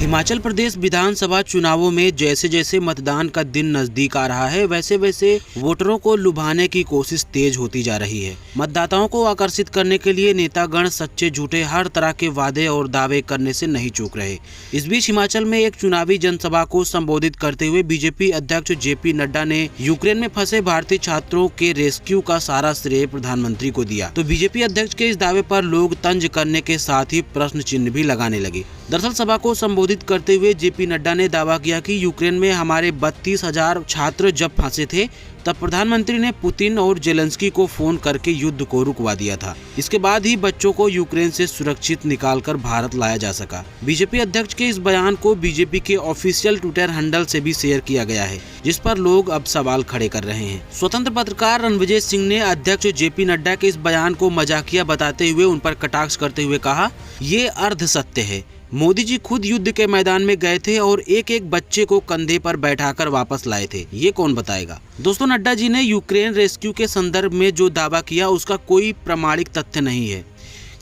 हिमाचल प्रदेश विधानसभा चुनावों में जैसे जैसे मतदान का दिन नजदीक आ रहा है, वैसे वैसे वोटरों को लुभाने की कोशिश तेज होती जा रही है। मतदाताओं को आकर्षित करने के लिए नेतागण सच्चे झूठे हर तरह के वादे और दावे करने से नहीं चूक रहे। इस बीच हिमाचल में एक चुनावी जनसभा को संबोधित करते हुए बीजेपी अध्यक्ष जेपी नड्डा ने यूक्रेन में फंसे भारतीय छात्रों के रेस्क्यू का सारा श्रेय प्रधानमंत्री को दिया। तो बीजेपी अध्यक्ष के इस दावे पर लोग तंज करने के साथ ही प्रश्न चिन्ह भी लगाने लगे। दरअसल सभा को संबोधित करते हुए जेपी नड्डा ने दावा किया कि यूक्रेन में हमारे 32,000 छात्र जब फंसे थे तब प्रधानमंत्री ने पुतिन और जेलेंस्की को फोन करके युद्ध को रुकवा दिया था। इसके बाद ही बच्चों को यूक्रेन से सुरक्षित निकालकर भारत लाया जा सका। बीजेपी अध्यक्ष के इस बयान को बीजेपी के ऑफिशियल ट्विटर हैंडल से भी शेयर किया गया है, जिस पर लोग अब सवाल खड़े कर रहे हैं। स्वतंत्र पत्रकार रणविजय सिंह ने अध्यक्ष जेपी नड्डा के इस बयान को मजाकिया बताते हुए उन पर कटाक्ष करते हुए कहा, ये अर्ध सत्य है। मोदी जी खुद युद्ध के मैदान में गए थे और एक एक बच्चे को कंधे पर बैठाकर वापस लाए थे, ये कौन बताएगा। दोस्तों, नड्डा जी ने यूक्रेन रेस्क्यू के संदर्भ में जो दावा किया उसका कोई प्रमाणिक तथ्य नहीं है,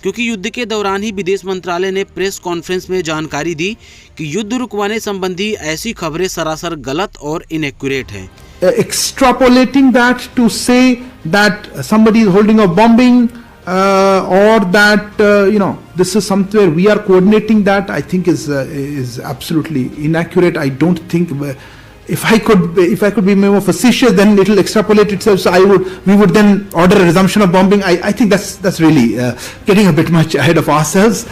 क्योंकि युद्ध के दौरान ही विदेश मंत्रालय ने प्रेस कॉन्फ्रेंस में जानकारी दी कि युद्ध रुकवाने संबंधी ऐसी खबरें सरासर गलत और इनएक्यूरेट हैं। Extrapolating that to say that somebody is holding a bombing or that this is somewhere we are coordinating that, I think is absolutely inaccurate. I don't think if I could be more facetious, then it will extrapolate itself. So we would then order a resumption of bombing. I think that's really getting a bit much ahead of ourselves.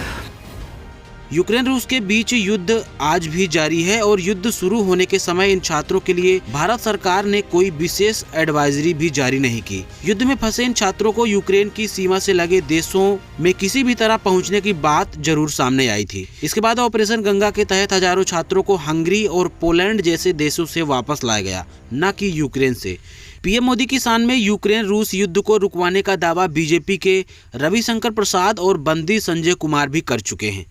Ukraine रूस के बीच युद्ध आज भी जारी है और युद्ध शुरू होने के समय इन छात्रों के लिए भारत सरकार ने कोई विशेष एडवाइजरी भी जारी नहीं की। युद्ध में फंसे इन छात्रों को यूक्रेन की सीमा से लगे देशों में किसी भी तरह पहुंचने की बात जरूर सामने आई थी। इसके बाद ऑपरेशन गंगा के तहत हजारों छात्रों को हंगरी और पोलैंड जैसे देशों से वापस लाया गया, न कि यूक्रेन से। पीएम मोदी की शान में यूक्रेन रूस युद्ध को रुकवाने का दावा बीजेपी के रविशंकर प्रसाद और बंदी संजय कुमार भी कर चुके हैं।